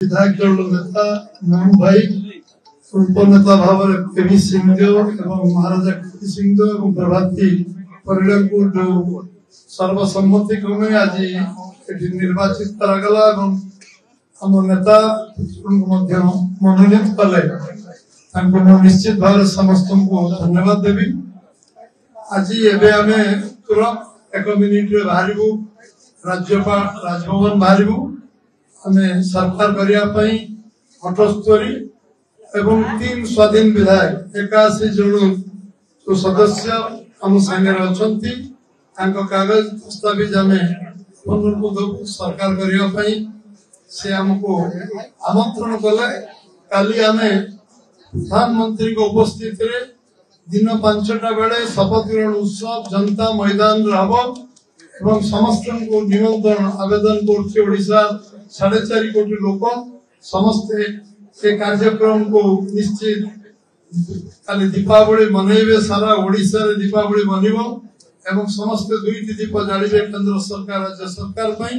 विधायक दल नेता नाम भाई उपनेता भाव केवी सिंहदेव एवं महाराजा केवी सिंहदेव एवं प्रभाती परिवार को जो सर्वसम्मति क्रमे आज निर्वाचित करागला आम नेता मनोनीत कले निश्चित भाव समस्त को धन्यवाद देवी। आज एवं तुरंत 1 मिनिट बाहर राज्यपाल राजभवन बाहर आमे सरकार करने 78 एवं 3 स्वाधीन विधायक 81 जन जो सदस्य आम संगे अच्छा कागज दस्तावेज आम सरकार करने से आमको आमंत्रण कले। काली आम प्रधानमंत्री को उपस्थित दिन 5टा बेले शपथ ग्रहण उत्सव जनता मैदान हम एवं समस्त को निमंत्रण आवेदन करशा 4.5 कोटी लोक समस्ते से कार्यक्रम को निश्चित खाली दीपावली मनइबे सारा ओडिशा रे दीपावली मनिबो एवं समस्त 2टी दीप जालिबे केंद्र सरकार राज्य सरकार पई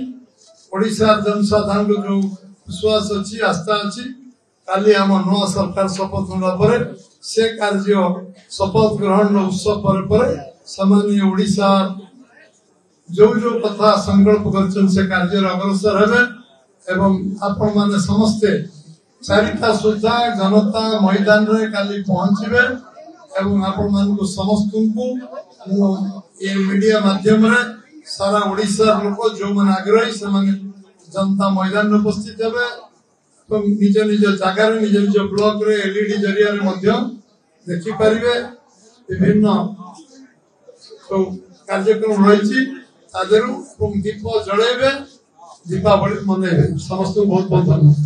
ओडिशा जनसाधारण को जो विश्वास अच्छी आस्था अच्छी काली आम नवा सरकार शपथ होला परे से कार्य शपथ ग्रहण उत्सव पर सामान्य ओडिशा जो कथा संकल्प कर से कार्य अग्रसर हेबे एवं आपण माने समस्ते 4टा सुधा जनता मैदान रे काली पहुंचबे एवं आपण मान को समस्त को ये मीडिया माध्यम रे सारा ओडिशा लोक जो मन आग्रही से माने जनता मैदान रे उपस्थित हेबे तो निज निज जगह रे निज निज ब्लॉक रे एलईडी जरिया रे मध्य देखि परिबे विभिन्न तो कार्यक्रम रही दीप जड़ेबे दीपावली मनइबे समस्त बहुत बहुत धन्यवाद।